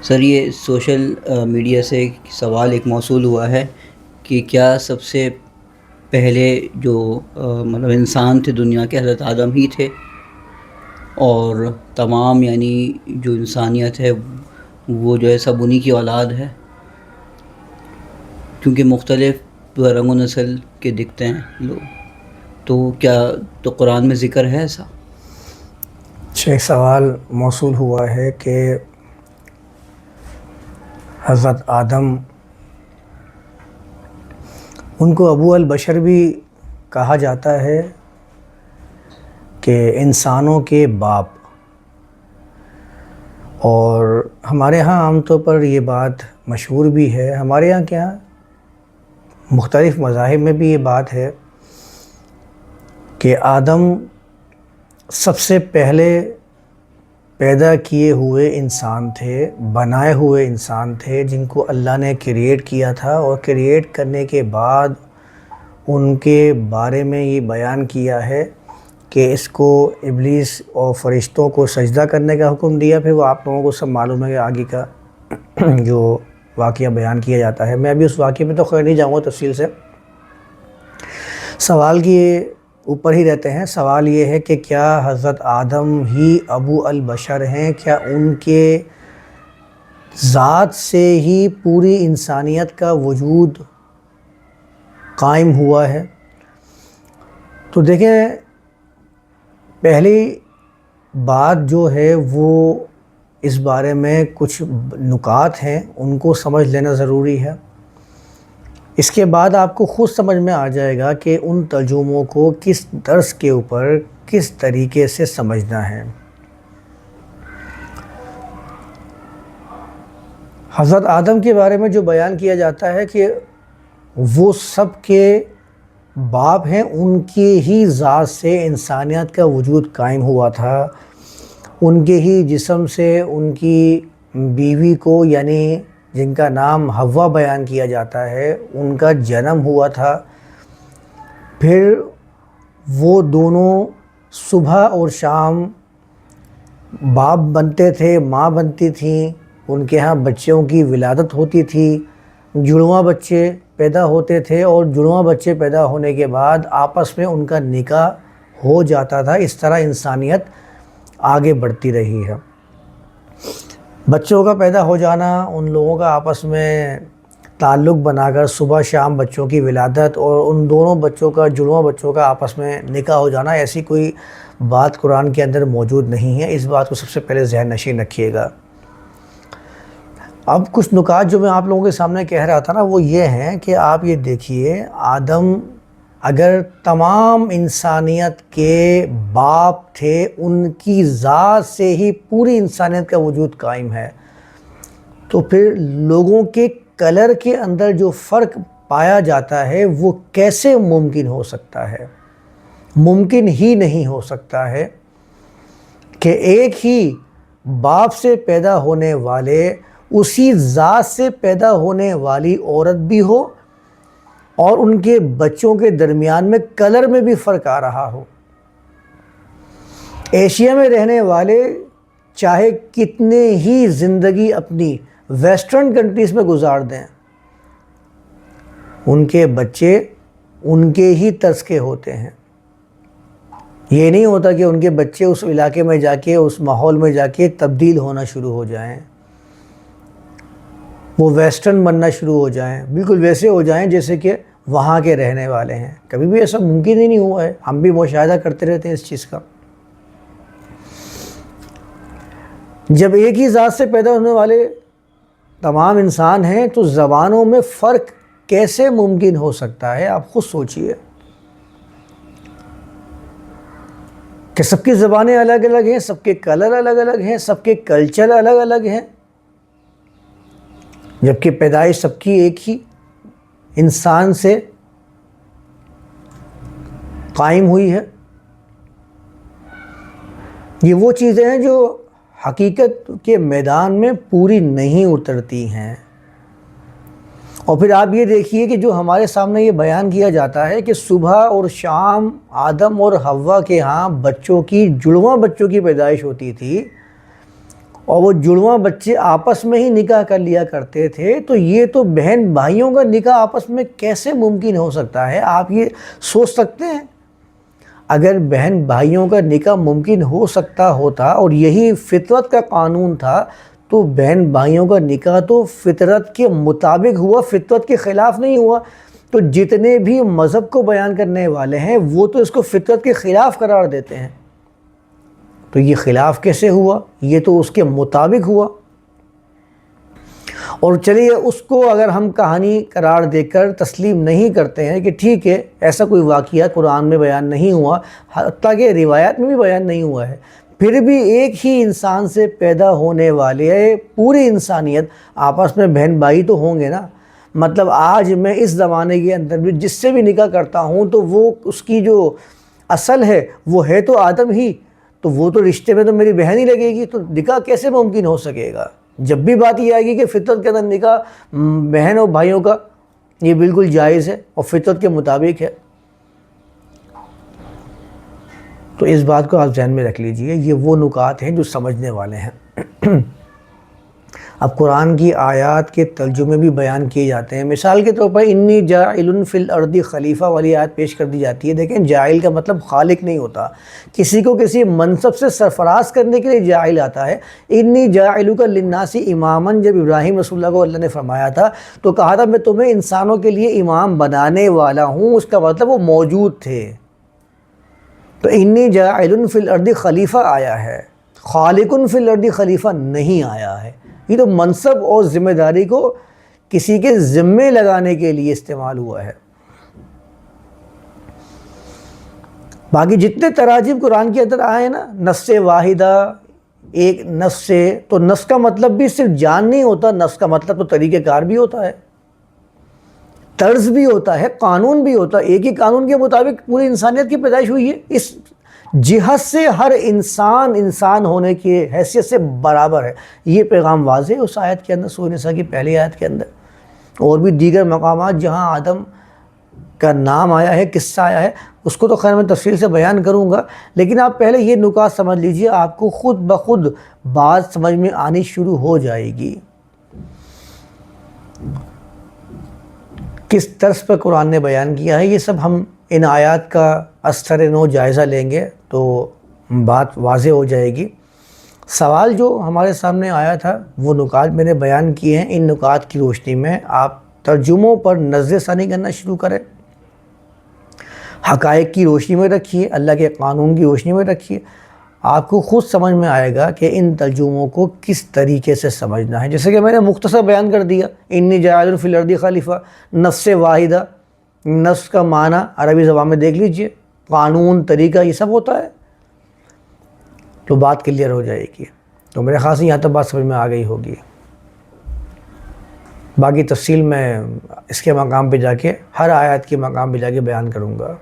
سر یہ social media سے ایک سوال ایک موصول ہوا ہے کہ کیا سب سے پہلے جو مطلب انسان تھے دنیا کے حضرت آدم ہی تھے، اور تمام یعنی جو انسانیت ہے وہ جو ہے سب انہی کی اولاد ہے، کیونکہ مختلف رنگ و نسل کے دکھتے ہیں لوگ. تو کیا تو قرآن میں ذکر ہے ایسا؟ ایک سوال موصول ہوا ہے کہ حضرت آدم، ان کو ابو البشر بھی کہا جاتا ہے کہ انسانوں کے باپ، اور ہمارے ہاں عام طور پر یہ بات مشہور بھی ہے. ہمارے ہاں کیا مختلف مذاہب میں بھی یہ بات ہے کہ آدم سب سے پہلے پیدا کیے ہوئے انسان تھے، بنائے ہوئے انسان تھے، جن کو اللہ نے کریٹ کیا تھا، اور کریٹ کرنے کے بعد ان کے بارے میں یہ بیان کیا ہے کہ اس کو ابلیس اور فرشتوں کو سجدہ کرنے کا حکم دیا. پھر وہ آپ لوگوں کو سب معلوم ہے کہ آگے کا جو واقعہ بیان کیا جاتا ہے. میں ابھی اس واقعے میں تو خیر نہیں جاؤں گا تفصیل سے. سوال کی اوپر ہی رہتے ہیں. سوال یہ ہے کہ کیا حضرت آدم ہی ابو البشر ہیں؟ کیا ان کے ذات سے ہی پوری انسانیت کا وجود قائم ہوا ہے؟ تو دیکھیں، پہلی بات جو ہے وہ اس بارے میں کچھ نکات ہیں، ان کو سمجھ لینا ضروری ہے. اس کے بعد آپ کو خود سمجھ میں آ جائے گا کہ ان ترجموں کو کس درس کے اوپر کس طریقے سے سمجھنا ہے. حضرت آدم کے بارے میں جو بیان کیا جاتا ہے کہ وہ سب کے باپ ہیں، ان کی ہی ذات سے انسانیت کا وجود قائم ہوا تھا. ان کے ہی جسم سے ان کی بیوی کو، یعنی جن کا نام حوا بیان کیا جاتا ہے، ان کا جنم ہوا تھا. پھر وہ دونوں صبح اور شام باپ بنتے تھے، ماں بنتی تھیں. ان کے ہاں بچوں کی ولادت ہوتی تھی، جڑواں بچے پیدا ہوتے تھے، اور جڑواں بچے پیدا ہونے کے بعد آپس میں ان کا نکاح ہو جاتا تھا. اس طرح انسانیت آگے بڑھتی رہی ہے. بچوں کا پیدا ہو جانا، ان لوگوں کا آپس میں تعلق بنا کر صبح شام بچوں کی ولادت، اور ان دونوں بچوں کا، جڑواں بچوں کا آپس میں نکاح ہو جانا، ایسی کوئی بات قرآن کے اندر موجود نہیں ہے. اس بات کو سب سے پہلے ذہن نشین رکھیے گا. اب کچھ نکات جو میں آپ لوگوں کے سامنے کہہ رہا تھا نا، وہ یہ ہیں کہ آپ یہ دیکھیے، آدم اگر تمام انسانیت کے باپ تھے، ان کی ذات سے ہی پوری انسانیت کا وجود قائم ہے، تو پھر لوگوں کے کلر کے اندر جو فرق پایا جاتا ہے وہ کیسے ممکن ہو سکتا ہے؟ ممکن ہی نہیں ہو سکتا ہے کہ ایک ہی باپ سے پیدا ہونے والے، اسی ذات سے پیدا ہونے والی عورت بھی ہو، اور ان کے بچوں کے درمیان میں کلر میں بھی فرق آ رہا ہو. ایشیا میں رہنے والے چاہے کتنے ہی زندگی اپنی ویسٹرن کنٹریز میں گزار دیں، ان کے بچے ان کے ہی طرز کے ہوتے ہیں. یہ نہیں ہوتا کہ ان کے بچے اس علاقے میں جا کے، اس ماحول میں جا کے تبدیل ہونا شروع ہو جائیں، وہ ویسٹرن بننا شروع ہو جائیں، بالکل ویسے ہو جائیں جیسے کہ وہاں کے رہنے والے ہیں. کبھی بھی ایسا ممکن ہی نہیں ہوا ہے. ہم بھی مشاہدہ کرتے رہتے ہیں اس چیز کا. جب ایک ہی ذات سے پیدا ہونے والے تمام انسان ہیں تو زبانوں میں فرق کیسے ممکن ہو سکتا ہے؟ آپ خود سوچئے کہ سب کی زبانیں الگ الگ ہیں، سب کے کلر الگ الگ ہیں، سب کے کلچر الگ الگ ہیں، جبکہ پیدائش سب کی ایک ہی انسان سے قائم ہوئی ہے. یہ وہ چیزیں ہیں جو حقیقت کے میدان میں پوری نہیں اترتی ہیں. اور پھر آپ یہ دیکھیے کہ جو ہمارے سامنے یہ بیان کیا جاتا ہے کہ صبح اور شام آدم اور حوا کے ہاں بچوں کی، جڑواں بچوں کی پیدائش ہوتی تھی، اور وہ جڑواں بچے آپس میں ہی نکاح کر لیا کرتے تھے، تو یہ تو بہن بھائیوں کا نکاح آپس میں کیسے ممکن ہو سکتا ہے؟ آپ یہ سوچ سکتے ہیں؟ اگر بہن بھائیوں کا نکاح ممکن ہو سکتا ہوتا اور یہی فطرت کا قانون تھا، تو بہن بھائیوں کا نکاح تو فطرت کے مطابق ہوا، فطرت کے خلاف نہیں ہوا۔ تو جتنے بھی مذہب کو بیان کرنے والے ہیں وہ تو اس کو فطرت کے خلاف قرار دیتے ہیں، تو یہ خلاف کیسے ہوا؟ یہ تو اس کے مطابق ہوا۔ اور چلیے اس کو اگر ہم کہانی قرار دے کر تسلیم نہیں کرتے ہیں کہ ٹھیک ہے ایسا کوئی واقعہ قرآن میں بیان نہیں ہوا، حتیٰ کہ روایات میں بھی بیان نہیں ہوا ہے، پھر بھی ایک ہی انسان سے پیدا ہونے والے پوری انسانیت آپس میں بہن بھائی تو ہوں گے نا۔ مطلب آج میں اس زمانے کے اندر بھی جس سے بھی نکاح کرتا ہوں تو وہ اس کی جو اصل ہے وہ ہے تو آدم ہی، تو وہ تو رشتے میں تو میری بہن ہی لگے گی، تو نکاح کیسے ممکن ہو سکے گا؟ جب بھی بات یہ آئے گی کہ فطرت کے اندر نکاح بہن اور بھائیوں کا یہ بالکل جائز ہے اور فطرت کے مطابق ہے، تو اس بات کو آپ ذہن میں رکھ لیجئے۔ یہ وہ نکات ہیں جو سمجھنے والے ہیں۔ اب قرآن کی آیات کے ترجمے بھی بیان کیے جاتے ہیں۔ مثال کے طور پر انی جاعل فی الارض خلیفہ والی آیت پیش کر دی جاتی ہے۔ دیکھیں جاعل کا مطلب خالق نہیں ہوتا، کسی کو کسی منصب سے سرفراز کرنے کے لیے جاعل آتا ہے۔ انی جاعلک للناس اماما، جب ابراہیم رسول اللہ کو اللہ نے فرمایا تھا تو کہا تھا میں تمہیں انسانوں کے لیے امام بنانے والا ہوں، اس کا مطلب وہ موجود تھے۔ تو انی جاعل فی الارض خلیفہ آیا ہے، خالق فی الارض خلیفہ نہیں آیا ہے۔ یہ تو منصب اور ذمہ داری کو کسی کے ذمے لگانے کے لیے استعمال ہوا ہے۔ باقی جتنے تراجم قرآن کے اندر آئے ہیں نا، نص واحدہ، ایک نص سے، تو نص کا مطلب بھی صرف جان نہیں ہوتا، نص کا مطلب تو طریقہ کار بھی ہوتا ہے، طرز بھی ہوتا ہے، قانون بھی ہوتا ہے۔ ایک ہی قانون کے مطابق پوری انسانیت کی پیدائش ہوئی ہے، اس جہت سے ہر انسان ہونے کی حیثیت سے برابر ہے۔ یہ پیغام واضح ہے اس آیت کے اندر، سورہ نساء کی پہلی آیت کے اندر۔ اور بھی دیگر مقامات جہاں آدم کا نام آیا ہے، قصہ آیا ہے، اس کو تو خیر میں تفصیل سے بیان کروں گا، لیکن آپ پہلے یہ نکات سمجھ لیجئے، آپ کو خود بخود بات سمجھ میں آنی شروع ہو جائے گی۔ کس طرز پر قرآن نے بیان کیا ہے، یہ سب ہم ان آیات کا ازسر نو جائزہ لیں گے تو بات واضح ہو جائے گی۔ سوال جو ہمارے سامنے آیا تھا وہ نکات میں نے بیان کیے ہیں، ان نکات کی روشنی میں آپ ترجموں پر نظر ثانی کرنا شروع کریں، حقائق کی روشنی میں رکھیے، اللہ کے قانون کی روشنی میں رکھیے، آپ کو خود سمجھ میں آئے گا کہ ان ترجموں کو کس طریقے سے سمجھنا ہے۔ جیسے کہ میں نے مختصر بیان کر دیا، انی جاعل فی الارض خلیفہ، نص واحدہ، نص کا معنی عربی زبان میں دیکھ لیجئے، قانون، طریقہ، یہ سب ہوتا ہے، تو بات کلیئر ہو جائے گی۔ تو میرے خیال سے یہاں تک بات سمجھ میں آ گئی ہوگی، باقی تفصیل میں اس کے مقام پہ جا کے، ہر آیت کے مقام پہ جا کے بیان کروں گا۔